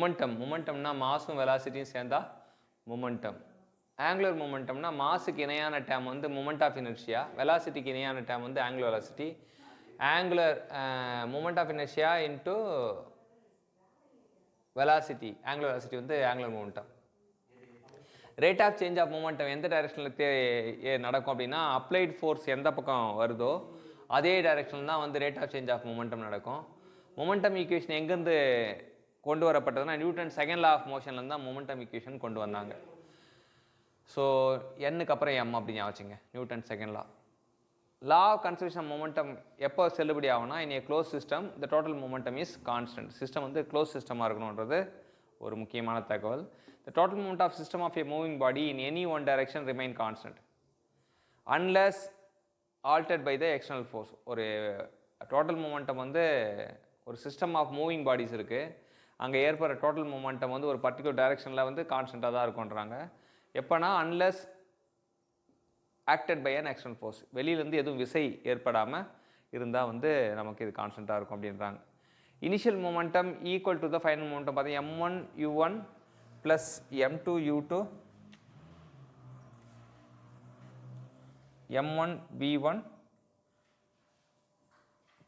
மொமெண்டம்னா மாஸும் வெலாசிட்டியும் சேர்ந்தா momentum. Angular மொமெண்டம்னா மாஸுக்கு இணையான டேம் வந்து மொமெண்ட் ஆஃப் இனர்ஷியா, வெலாசிட்டிக்கு இணையான டேம் வந்து angular velocity. Angular moment of inertia into velocity, angular velocity வந்து angular momentum. Rate of change of momentum எந்த டைரக்ஷனில் நடக்கும் அப்படின்னா, அப்ளைட் ஃபோர்ஸ் எந்த பக்கம் வருதோ அதே டைரக்ஷன் தான் வந்து rate of change of momentum நடக்கும். மொமெண்டம் ஈக்குவேஷன் எங்கேருந்து கொண்டு வரப்பட்டதுன்னா, நியூட்டன் செகண்ட் லா ஆஃப் மோஷன்லேருந்து தான் மொமெண்டம் ஈக்குவேஷன் கொண்டு வந்தாங்க. ஸோ என்னுக்கு அப்புறம் எம் அப்படின்னு ஞாபகம், Newton second law. Law of conservation of momentum எப்போ செல்லுபடி ஆகும்னா, in a close system the total momentum is constant. System வந்து க்ளோஸ் சிஸ்டமாக இருக்கணுன்றது ஒரு முக்கியமான தகவல். The total moment of system of a moving body in any one direction remain constant unless altered by the external force. ஒரு total momentum வந்து ஒரு system of moving bodies இருக்குது, அங்கே ஏற்படுற டோட்டல் மொமெண்டம் வந்து ஒரு பர்டிகுலர் டைரக்ஷனில் வந்து கான்ஸ்டண்ட்டாக தான் இருக்குன்றாங்க. எப்போனா unless acted by an external force, வெளியிலேருந்து எதுவும் விசை ஏற்படாமல் இருந்தால் வந்து நமக்கு இது கான்ஸ்டண்ட்டாக இருக்கும் அப்படின்றாங்க. Initial momentum equal to the final momentum பார்த்தீங்கன்னா m1 u1 plus m2 u2 m1 v1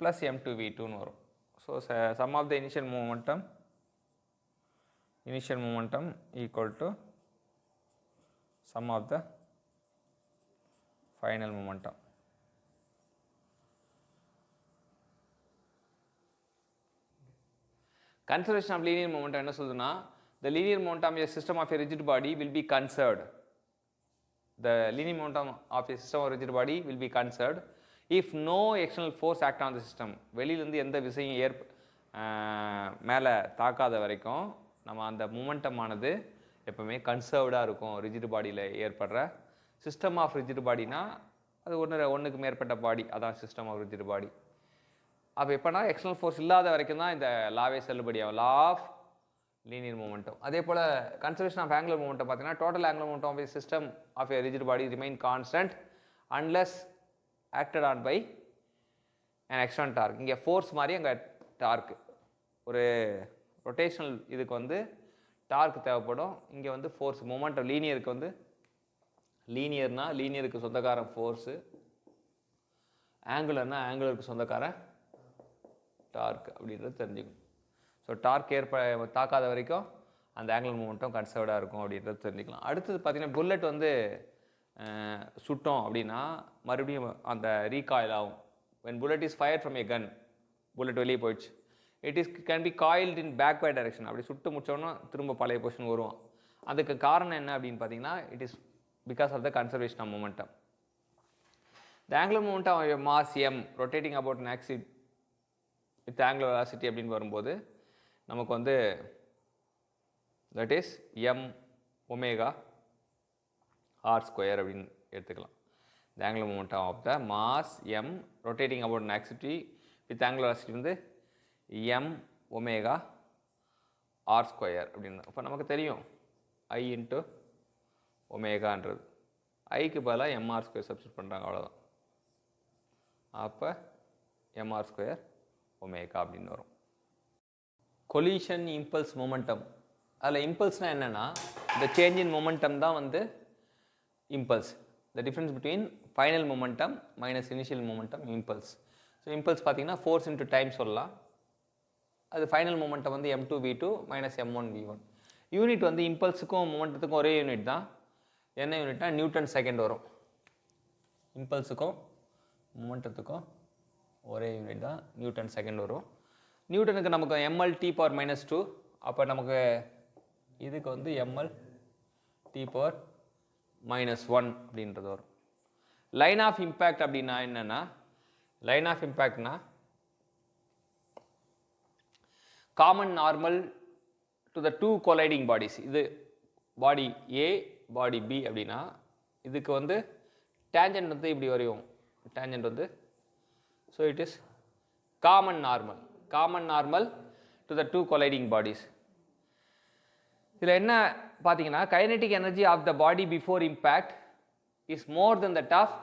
plus m2 v2ன்னு வரும். So sum of the initial momentum equal to sum of the final momentum. Conservation of linear momentum என்ன சொல்லுதுன்னா, the linear momentum of a system of a rigid body will be conserved. The linear momentum of a system of a rigid body will be conserved if no external force act on the system. வெளியிலிருந்து எந்த விசையும் மேலே தாக்காத வரைக்கும் நம்ம அந்த momentum ஆனது எப்பவுமே கன்சர்வ்டாக இருக்கும். Rigid பாடியில் ஏற்படுற சிஸ்டம் ஆஃப் ரிஜிட் பாடினா அது ஒன்றுக்கு மேற்பட்ட பாடி, அதான் சிஸ்டம் ஆஃப் ரிஜிட் பாடி. அப்போ எப்போனா எக்ஸ்டர்னல் ஃபோர்ஸ் இல்லாத வரைக்கும் தான் இந்த லாவே செல்லுபடியாகும், லா ஆஃப் லீனியர் மூமெண்டம். அதே போல் கன்சர்வேஷன் ஆஃப் ஆங்குலர் மூமெண்டம் பார்த்தீங்கன்னா, total angular momentum of system of a rigid body remain constant unless acted on by an external torque. இங்கே ஃபோர்ஸ் மாதிரி அங்கே டார்க், ஒரு ரொட்டேஷனல் இதுக்கு வந்து டார்க் தேவைப்படும். இங்கே வந்து ஃபோர்ஸ் மொமெண்டம் லீனியருக்கு வந்து லீனியருக்கு சொந்தக்காரன் ஃபோர்ஸு, ஆங்குலர்னா ஆங்குலருக்கு சொந்தக்காரன் டார்க் அப்படின்றது தெரிஞ்சுக்கணும். ஸோ டார்க் தாக்காத வரைக்கும் அந்த ஆங்குலர் மூமெண்டம் கன்சர்வ்டாக இருக்கும் அப்படின்றது தெரிஞ்சுக்கலாம். அடுத்தது பார்த்திங்கன்னா, புல்லட் வந்து சுட்டோம் அப்படின்னா மறுபடியும் அந்த ரீகாயில் ஆகும். when bullet is fired from a gun, bullet வெளியே போயிடுச்சு, can be coiled in backward direction. அப்படி சுட்டு முடிச்சோன்னா திரும்ப பழைய பொசிஷன் வருவோம். அதுக்கு காரணம் என்ன அப்படின்னு பார்த்தீங்கன்னா, it is because of the conservation of momentum. The angular momentum of a mass m rotating about an axis with angular velocity அப்படின்னு வரும்போது நமக்கு வந்து that is m omega r square அப்படின்னு எடுத்துக்கலாம். The angular momentum of the mass m rotating about an axis with angular velocity வந்து m omega r square அப்படின்னு. அப்போ நமக்கு தெரியும் I இன்ட்டு ஒமேகான்றது, ஐக்கு பதிலாக mr ஸ்கொயர் சப்ஸ்டியூட் பண்ணுறாங்க, அவ்வளோதான். அப்போ mr ஸ்கொயர் ஒமேகா அப்படின்னு வரும். கொலிஷன் இம்பல்ஸ் மொமெண்டம், அதில் இம்பல்ஸ்னால் என்னென்னா, இந்த சேஞ்ச் இன் மொமெண்டம் தான் வந்து impulse. The difference between final momentum minus initial momentum impulse. So impulse பார்த்தீங்கன்னா ஃபோர்ஸ் இன்ட்டு டைம் சொல்லலாம். அது ஃபைனல் மொமெண்டம் வந்து m2 v2 minus m1 v1. Unit வந்து இம்பல்ஸுக்கும் மொமெண்டத்துக்கும் ஒரே யூனிட் தான். என்ன யூனிட்னா நியூட்டன் செகண்ட் வரும். இம்பல்ஸுக்கும் மொமெண்டத்துக்கும் ஒரே யூனிட் தான், நியூட்டன் செகண்ட் வரும். நியூட்டனுக்கு நமக்கு ml t பவர் -2, அப்போ நமக்கு இதுக்கு வந்து ml t பவர் -1 அப்படின்றது வரும். லைன் ஆஃப் இம்பேக்ட் அப்படின்னா என்னென்னா, லைன் ஆஃப் இம்பேக்ட்னா common normal to the two colliding bodies. இது பாடி ஏ பாடி பி அப்படின்னா இதுக்கு வந்து டேஞ்சன்ட் வந்து இப்படி வரையும், டேஞ்சன்ட் வந்து, so it is common normal to the two colliding bodies. இதில் என்ன பார்த்தீங்கன்னா, kinetic energy of the body before impact is more than that of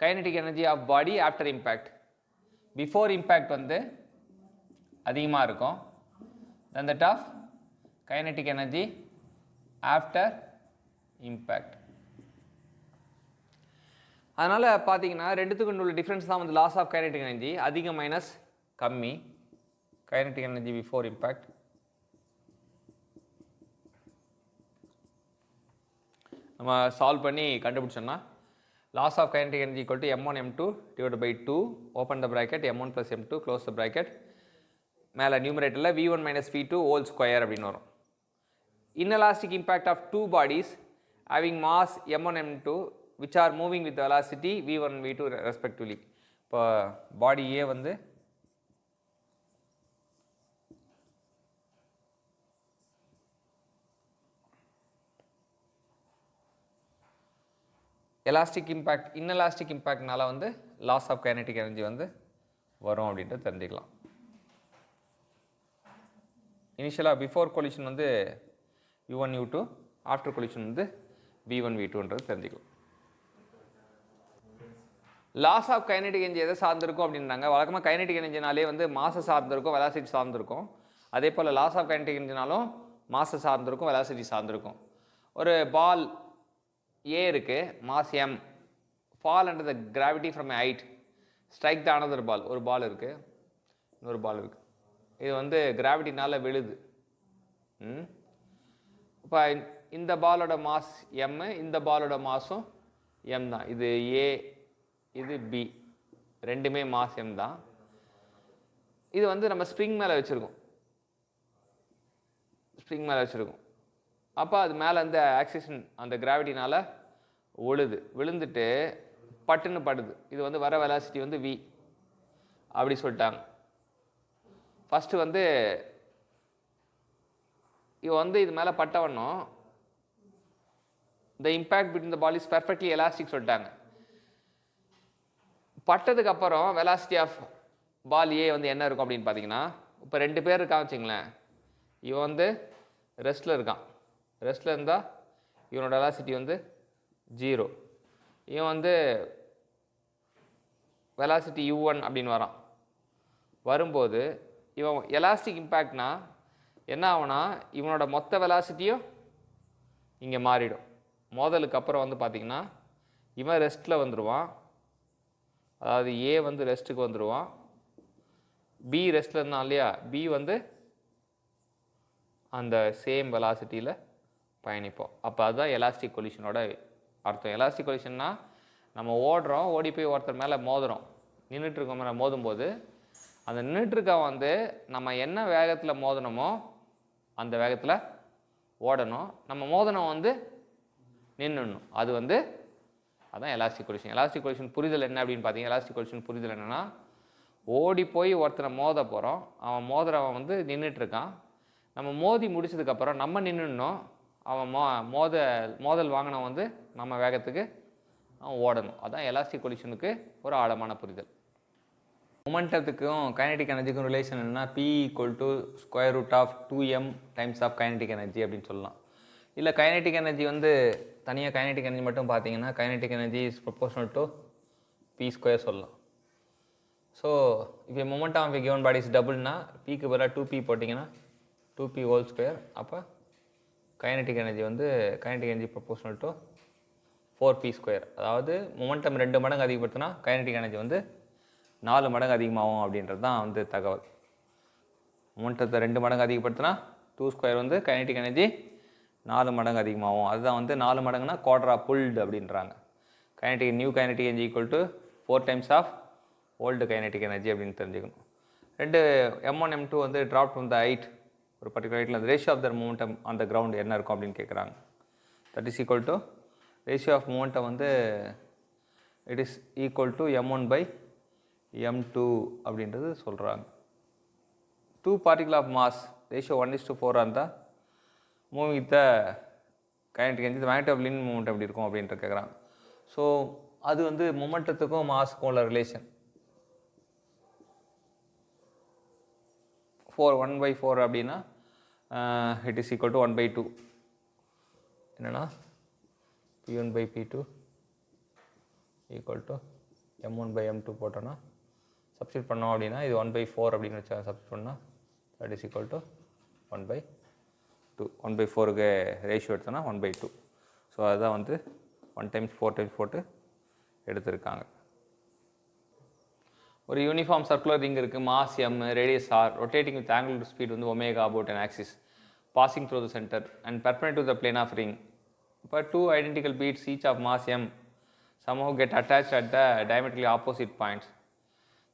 kinetic energy of body after impact. Before impact வந்து அதிகமாக இருக்கும் than that of kinetic energy after impact. அதனால் பார்த்தீங்கன்னா ரெண்டுத்துக்கு உள்ள டிஃப்ரென்ஸ் தான் வந்து லாஸ் ஆஃப் கைனடிக் எனர்ஜி, அதிகம் மைனஸ் கம்மி. கைனடிக் எனர்ஜி பிஃபோர் இம்பேக்ட், நம்ம சால்வ் பண்ணி கண்டுபிடிச்சோம்னா loss of kinetic energy equal to m1 m2 divide by 2 open the bracket m1 plus m2 close the bracket, மேலே நியூமரேட்டரில் v1 minus v2 whole square அப்படின்னு வரும். Inelastic impact of two bodies having mass m1 m2 which are moving with velocity v1 v2 respectively. இப்போ பாடி A வந்து elastic impact inelastic இம்பேக்ட்னால வந்து loss of kinetic energy வந்து வரும் அப்படின்ட்டு தெரிஞ்சுக்கலாம். இனிஷியலாக பிஃபோர் கொலிஷன் வந்து u1 u2, ஆஃப்டர் கொலிஷன் வந்து v1 v2ன்றது தெரிஞ்சுக்கலாம். லாஸ் ஆஃப் கைனடிக் எனர்ஜி எதை சார்ந்திருக்கும் அப்படின்னாங்க, வழக்கமாக கைனடிக் எனர்ஜினாலே வந்து மாசை சார்ந்திருக்கும், வெலாசிட்டி சார்ந்திருக்கும். அதே போல் லாஸ் ஆஃப் கைனடிக் எனர்ஜினாலும் மாசை சார்ந்திருக்கும், வெலாசிட்டி சார்ந்திருக்கும். ஒரு பால் ஏ இருக்குது, mass m, fall under the gravity from height, strike the another ball. ஒரு பால் இருக்குது, இன்னொரு பால் இருக்குது, இது வந்து கிராவிட்டினால் விழுது. இப்போ இந்த பாலோட மாஸ் m, இந்த பாலோட மாஸும் m தான். இது ஏ, இது பி, ரெண்டுமே மாஸ் m தான். இது வந்து நம்ம ஸ்ப்ரிங் மேலே வச்சுருக்கோம், ஸ்ப்ரிங் மேலே வச்சுருக்கோம். அப்போ அது மேலே அந்த ஆக்சிஷன் அந்த கிராவிட்டினால் விழுந்துட்டு பட்டுன்னு படுது. இது வந்து வர வெலாசிட்டி வந்து v அப்படி சொல்லிட்டாங்க. ஃபஸ்ட்டு வந்து இவ வந்து இது மேலே பட்டவனும் the impact between the ball is perfectly elastic சொல்லிட்டாங்க. பட்டதுக்கு அப்புறம் வெலாசிட்டி ஆஃப் பால் ஏ வந்து என்ன இருக்கும் அப்படின்னு பார்த்தீங்கன்னா, இப்போ ரெண்டு பேர் இருக்கான்னு வச்சுங்களேன், இவன் வந்து ரெஸ்ட்டில் இருக்கான். ரெஸ்ட்டில் இருந்தால் இவனோட வெலாசிட்டி வந்து 0. இவன் வந்து வெலாசிட்டி u1 அப்படின்னு வரான். வரும்போது இவன் எலாஸ்டிக் இம்பேக்ட்னா என்ன ஆகுனா, இவனோட மொத்த வெலாசிட்டியும் இங்கே மாறிடும். மோதலுக்கு அப்புறம் வந்து பார்த்திங்கன்னா இவன் ரெஸ்ட்டில் வந்துடுவான், அதாவது ஏ வந்து ரெஸ்ட்டுக்கு வந்துடுவான், பி ரெஸ்ட்டில் இருந்தான் இல்லையா, பி வந்து அந்த சேம் வெலாசிட்டியில் பயணிப்போம். அப்போ அதுதான் எலாஸ்டிக் கொலிஷனோட அர்த்தம். எலாஸ்டிக் கொலிஷன்னா நம்ம ஓடுறோம், ஓடி போய் ஒருத்தர் மேலே மோதுறோம், நின்றுட்டுருக்க மேலே மோதும்போது அந்த நின்றுட்டுருக்கவன் வந்து நம்ம என்ன வேகத்தில் மோதணுமோ அந்த வேகத்தில் ஓடணும், நம்ம மோதனம் வந்து நின்றுடணும். அது வந்து அதான் எலாஸ்டிக் கொலிஷன். எலாஸ்டிக் கொலிஷன் புரிதல் என்ன அப்படின்னு பார்த்தீங்கன்னா, எலாஸ்டிக் கொலிஷன் புரிதல் என்னென்னா, ஓடி போய் ஒருத்தனை மோத போகிறோம், அவன் மோதுறவன் வந்து நின்றுட்டுருக்கான், நம்ம மோதி முடிச்சதுக்கப்புறம் நம்ம நின்றுடணும், அவன் மோதல் வாங்கினவன் வந்து நம்ம வேகத்துக்கு அவன் ஓடணும். அதான் எலாஸ்டிக் கொலிஷனுக்கு ஒரு ஆழமான புரிதல். மொமெண்டத்துக்கும் கைனடிக் எனர்ஜிக்கும் ரிலேஷன் என்னென்னா, P = √2m times of kinetic energy அப்படின்னு சொல்லலாம். இல்லை கைனடிக் எனர்ஜி வந்து தனியாக கைனடிக் எனர்ஜி மட்டும் பார்த்தீங்கன்னா, kinetic energy is proportional to p² சொல்லலாம். ஸோ இப்போ momentum of given body is டபுள்னா, பிக்கு பதிலாக 2p போட்டிங்கன்னா 2p ஹோல் ஸ்கொயர். அப்போ கைனடிக் எனர்ஜி வந்து kinetic energy proportional to 4p². அதாவது மொமெண்டம் 2 மடங்கு அதிகப்படுத்தினா கைனடிக் எனர்ஜி வந்து 4 மடங்கு அதிகமாகும் அப்படின்றது தான் வந்து தகவல். மொமெண்டத்தை 2 மடங்கு அதிகப்படுத்தினா 2² வந்து கைனடிக் எனர்ஜி 4 மடங்கு அதிகமாகும். அதுதான் வந்து 4 மடங்குனா குவாட்ரா புல்டு அப்படின்றாங்க. New kinetic energy equal to 4 times of old kinetic energy அப்படின்னு தெரிஞ்சுக்கணும். ரெண்டு m1 m2 வந்து ட்ராப் ஃப்ரம் த ஹைட், ஒரு பர்டிகுலர் ஹைட்டில் அந்த ratio of their momentum on the ground என்ன இருக்கும் அப்படின்னு கேட்குறாங்க. That is equal to ratio of momentum வந்து it is equal to m1/m2 அப்படின்றது சொல்கிறாங்க. 2 பார்ட்டிகல் ஆஃப் மாஸ் ரேஷியோ 1:4 இருந்தால் moving with the kinetic energy, magnet of linear moment எப்படி இருக்கும் அப்படின்ட்டு கேட்குறாங்க. ஸோ அது வந்து மொமெண்டத்துக்கும் மாஸுக்கும் உள்ள ரிலேஷன். 1/4 அப்படின்னா இட் இஸ் ஈக்குவல் டு 1/2. என்னென்னா p1/p2 ஈக்குவல் டு m1/m2 போட்டோன்னா சப்ஸ்டியூட் பண்ணோம் அப்படின்னா இது 1/4 அப்படின்னு வச்சா சப்ஸ்டியூட் பண்ணால் தட் இஸ் ஈக்குவல் டு 1/2. 2 1/4க்கு ரேஷியோ எடுத்தோன்னா 1/2. ஸோ அதுதான் வந்து 1 டைம்ஸ் 4 டைம்ஸ் போட்டு எடுத்திருக்காங்க. ஒரு யூனிஃபார்ம் சர்க்குலர் ரிங் இருக்குது, mass m, radius r, rotating with angular speed வந்து omega about an axis, passing through the center and perpendicular to the plane of ring. But two identical beads each of mass m somehow get attached at the diametrically opposite points.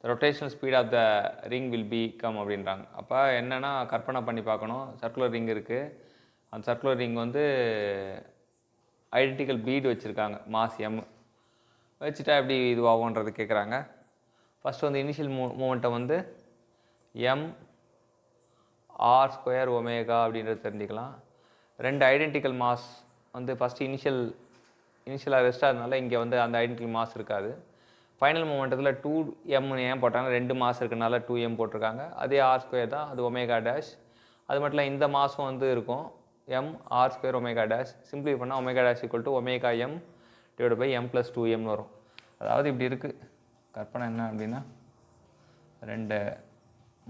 The rotational speed of the ring will become அப்படின்றாங்க. அப்போ என்னென்னா கற்பனை பண்ணி பார்க்கணும், circular ring இருக்குது, அந்த circular ring வந்து identical bead வச்சுருக்காங்க, மாஸ் m வச்சுட்டா எப்படி இதுவாகுன்றது கேட்குறாங்க. ஃபஸ்ட்டு வந்து இனிஷியல் மூமெண்ட்டை வந்து m r² ஒமேகா அப்படின்றது தெரிஞ்சுக்கலாம். ரெண்டு ஐடென்டிக்கல் மாஸ் வந்து ஃபஸ்ட்டு இனிஷியலாக ரெஸ்ட்டாக இருந்தால இங்கே வந்து அந்த ஐடென்டிக்கல் மாஸ் இருக்காது. ஃபைனல் மூமெண்டத்தில் 2m ஏன் போட்டாங்க, 2 மாஸ் இருக்கிறனால 2m போட்டிருக்காங்க. அதே r² தான், அது ஒமேகா டேஷ். அது மட்டும் இல்லை இந்த மாஸும் வந்து இருக்கும், m r² omega dash. Simply பண்ணால் omega dash equal to omega m divide by m + 2m வரும். அதாவது இப்படி இருக்குது கற்பனை என்ன அப்படின்னா, ரெண்டு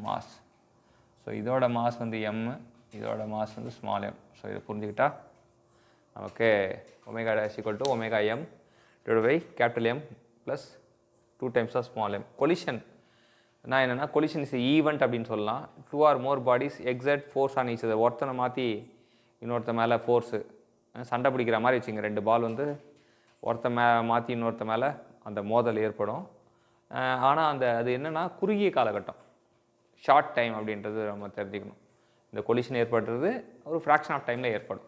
மாஸ். ஸோ இதோட மாஸ் வந்து m, இதோட மாஸ் வந்து ஸ்மால் m. ஸோ இதை புரிஞ்சுக்கிட்டா நமக்கு omega dash equal to omega m divide by capital M plus 2 times of small m. Collision நான் என்னென்னா, கொலிஷன் இஸ் ஈவெண்ட் அப்படின்னு சொல்லலாம். 2 or more bodies exert force on each other. ஒருத்தனை மாற்றி இன்னொருத்த மேலே ஃபோர்ஸு, சண்டை பிடிக்கிற மாதிரி வச்சுங்க. ரெண்டு பால் வந்து ஒருத்த மாற்றி இன்னொருத்த மேலே அந்த மோதல் ஏற்படும். ஆனால் அது என்னென்னா குறுகிய காலகட்டம், ஷார்ட் டைம் அப்படின்றது நம்ம தெரிஞ்சுக்கணும். இந்த கொலிஷன் ஏற்படுறது ஒரு ஃப்ராக்ஷன் ஆஃப் டைமில் ஏற்படும்.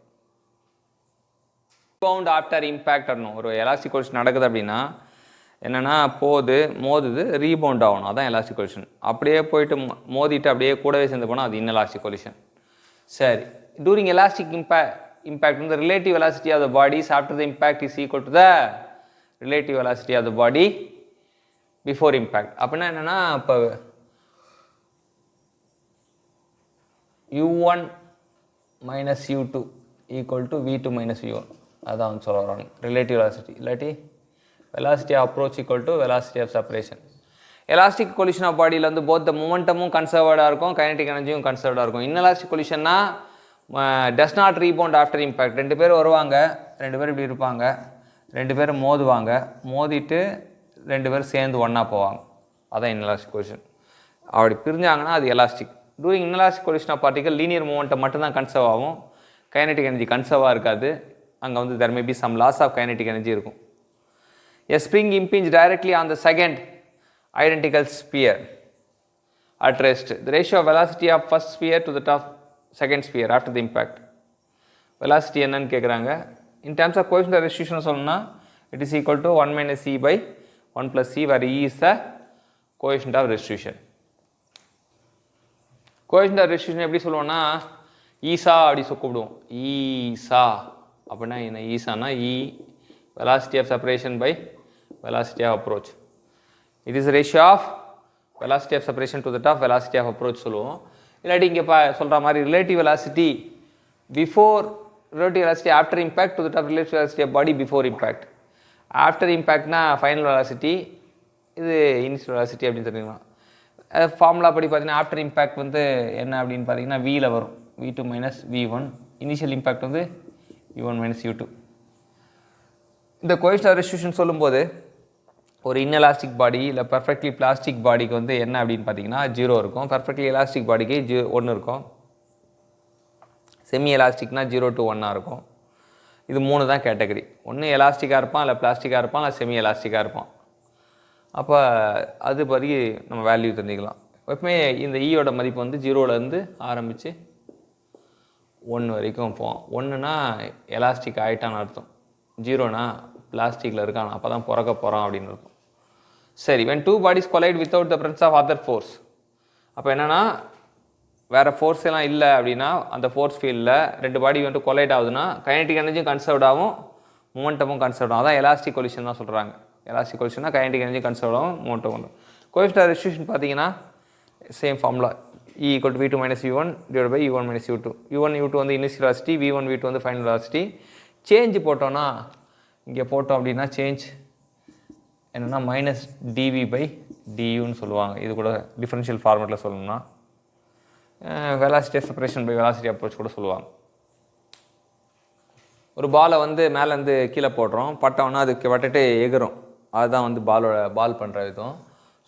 ரீபவுண்ட் ஆஃப்டர் இம்பேக்ட் வரணும். ஒரு எலாஸ்டிக் கொலிஷன் நடக்குது அப்படின்னா என்னென்னா, மோதுது ரீபவுண்ட் ஆகணும், அதான் எலாஸ்டிக் கொலிஷன். அப்படியே போயிட்டு மோதிட்டு அப்படியே கூடவே சேர்ந்து போனால் அது இன்எலாஸ்டிக் கொலிஷன். சரி, டூரிங் எலாஸ்டிக் இம்பேக்ட் வந்து relative velocity of the bodies after the impact is equal to the relative velocity of the body before impact. அப்படின்னா என்னென்னா, இப்போ u1 minus u2 equal to v2 minus v1, அதான் வந்து சொல்ல வராங்க relative velocity. இல்லாட்டி velocity of approach equal to velocity of separation. Elastic collision of பாடியில் வந்து போத் த மூமெண்டமும் கன்சர்வ்டாக இருக்கும், கைனடிக் எனர்ஜியும் கன்சர்வ்டாக இருக்கும். இன்எலாஸ்டிக் கொலிஷன்னா does not rebound after impact. ரெண்டு பேர் வருவாங்க, ரெண்டு பேர் இப்படி இருப்பாங்க, ரெண்டு பேரும் மோதுவாங்க, மோதிட்டு ரெண்டு பேரும் சேர்ந்து ஒன்றா போவாங்க, அதான் இன்எலாஸ்டிக் கொலிஷன். அப்படி பிரிஞ்சாங்கன்னா அது elastic. During inelastic collision of particle linear மூமெண்ட்டை மட்டும்தான் கன்சர்வ் ஆகும், கைனடிக் எனர்ஜி கன்சர்வாக இருக்காது. அங்கே வந்து there may be some loss of kinetic energy இருக்கும். A spring impinged directly on the second identical sphere at rest. The ratio of velocity of first sphere to the top second sphere after the impact. Velocity என்னன்னு கேட்குறாங்க. In terms of coefficient of restriction சொல்லணும்னா it is equal to 1 minus e by 1 plus c, where e is the coefficient of restriction. Coefficient of restriction எப்படி சொல்லுவோம்னா ஈசா அப்படி கூப்பிடுவோம். ஈசா அப்படின்னா என்ன? ஈசானா இ velocity of separation by velocity of approach. It is the ratio of velocity of separation to the top velocity of approach சொல்லுவோம். இல்லாட்டி இங்கே சொல்கிற மாதிரி relative velocity before, relative velocity after impact to the top relative velocity of body before impact. After impactனா final velocity, இது initial velocity அப்படின்னு தெரிஞ்சுக்கலாம். Formula படி பார்த்தீங்கன்னா ஆஃப்டர் இம்பேக்ட் வந்து என்ன அப்படின்னு பார்த்தீங்கன்னா வியில் வரும், v2 minus v1. Initial impact வந்து u1 minus u2. இந்த கோஎஃபிஷியன்ட் ஆஃப் ரெஸ்ட்ரிக்ஷன் சொல்லும்போது ஒரு இன்எலாஸ்டிக் பாடி இல்லை பர்ஃபெக்ட்லி பிளாஸ்டிக் பாடிக்கு வந்து என்ன அப்படின்னு பார்த்தீங்கன்னா 0 இருக்கும், பர்ஃபெக்ட்லி எலாஸ்டிக் பாடிக்கு 1 இருக்கும், செமி எலாஸ்டிக்னா 0 to 1 இருக்கும். இது 3 தான் கேட்டகரி. ஒன்று எலாஸ்டிக்காக இருப்பான், இல்லை பிளாஸ்டிக்காக இருப்பான், இல்லை செமி எலாஸ்டிக்காக இருப்பான். அப்போ அது படி நம்ம வேல்யூ தெரிஞ்சுக்கலாம். எப்பவுமே இந்த ஈயோட மதிப்பு வந்து 0லேருந்து ஆரம்பித்து 1 வரைக்கும் போவோம். 1னா எலாஸ்டிக் ஆகிட்டான்னு அர்த்தம், 0னா பிளாஸ்டிக்கில் இருக்கான், அப்போ தான் பிறக்க போகிறான் அப்படின்னு இருக்கும். சரி, when two bodies collide without the presence of other force, அப்போ என்னென்னா வேறு ஃபோர்ஸ் எல்லாம் இல்லை அப்படின்னா அந்த ஃபோர்ஸ் ஃபீல்டில் ரெண்டு பாடி வந்து கொலைட் ஆகுதுன்னா கைனடிக் எனர்ஜியும் கன்சர்வ்ட் ஆகும், மூமெண்டமும் கன்சர்வ்ட் ஆகும். அதான் எலாஸ்டிக் கொலிஷன் தான் சொல்கிறாங்க. எலாஸ்டிக் கொலிஷன்னா கைனடிக் எனர்ஜி கன்சர்வ்ட் ஆகும், மூமெண்டம் உண்டு. கோஎஃபிஷியன்ட் ஆஃப் ரெஸ்ட்ரிக்ஷன் பார்த்தீங்கன்னா same formula, E equal to v2 minus v1 divided by u1 minus u2. u1 u2 வந்து இனிஷியல் வெலாசிட்டி, v1 v2 வந்து ஃபைனல் வெலாசிட்டி. சேஞ்ச் போட்டோன்னா இங்கே போட்டோம் அப்படின்னா சேஞ்ச் என்னென்னா மைனஸ் டிவி பை டியூன்னு சொல்லுவாங்க. இது கூட டிஃபரன்ஷியல் ஃபார்மேட்டில் சொல்லணும்னா velocity separation by velocity approach கூட சொல்லுவாங்க. ஒரு பாலை வந்து மேலேருந்து கீழே போடுறோம், பட்டோன்னா அதுக்கு பட்டுட்டு எகிரும். அதுதான் வந்து பால் பண்ணுற விதம்.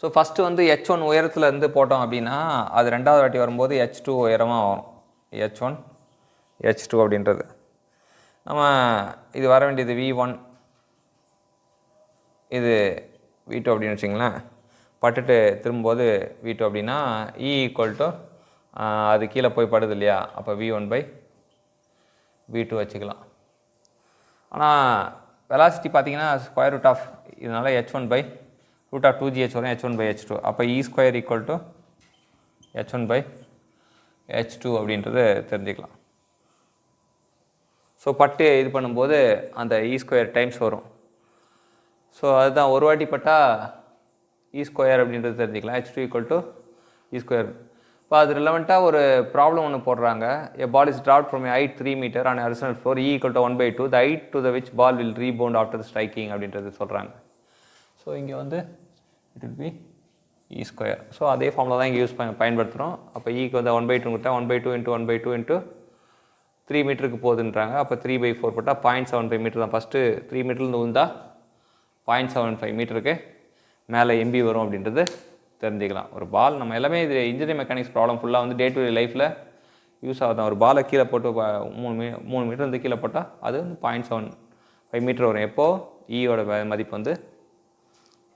ஸோ ஃபஸ்ட்டு வந்து H1 உயரத்தில் இருந்து போட்டோம் அப்படின்னா அது 2வது வாட்டி வரும்போது H2 உயரமாக வரும். H1 H2 அப்படின்றது நம்ம இது வர வேண்டியது V1, இது V2 அப்படின்னு வச்சிங்களேன். பட்டுட்டு திரும்பும்போது V2 அப்படின்னா E ஈக்குவல் டு அது கீழே போய் படுது இல்லையா, அப்போ V1/V2 வச்சுக்கலாம். ஆனால் வெலாசிட்டி பார்த்தீங்கன்னா ஸ்கொயர் ரூட் ஆஃப் இதனால H1/√2gh வரும், H1/h2. அப்போ E² ஈக்குவல் டு H1/h2 அப்படின்றது தெரிஞ்சுக்கலாம். ஸோ பட்டு இது பண்ணும்போது அந்த E² டைம்ஸ் வரும். ஸோ அதுதான் ஒரு வாட்டி பட்டால் E² அப்படின்றது தெரிஞ்சுக்கலாம். H2 equal to E². இப்போ அது ரிலவெண்ட்டாக ஒரு ப்ராப்ளம் ஒன்று போடுறாங்க. A ball is dropped from a height 3 meter on a horizontal floor, E equal to 1/2, the height to the which ball will rebound after the striking அப்படின்றது சொல்கிறாங்க. So இங்கே வந்து it will be E². So அதே ஃபார்மில் தான் இங்கே பயன்படுத்துகிறோம். அப்போ ஈக்கு வந்து 1/2 கொடுத்தா 1/2 × 1/2 × 3 மீட்டருக்கு போகுதுன்றாங்க. அப்போ 3/4 போட்டால் 0.75 மீட்டர் தான். ஃபஸ்ட்டு 3 மீட்டர்லேருந்து விழுந்தா 0.75 மீட்டருக்கு மேலே MB வரும் அப்படின்றது தெரிஞ்சுக்கலாம். ஒரு பால் நம்ம எல்லாமே இது இன்ஜினியரிங் மெக்கானிக்ஸ் ப்ராப்ளம் ஃபுல்லாக வந்து டே டு டே லைஃப்பில் யூஸ் ஆகுதான். ஒரு பாலை கீழே போட்டு 3 மீட்டர் வந்து கீழே போட்டால் அது வந்து 0.75 மீட்டர் வரும். எப்போது ஈயோட மதிப்பு வந்து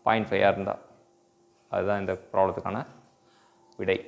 0.5 இருந்தால். அதுதான் இந்த ப்ராப்ளத்துக்கான விடை.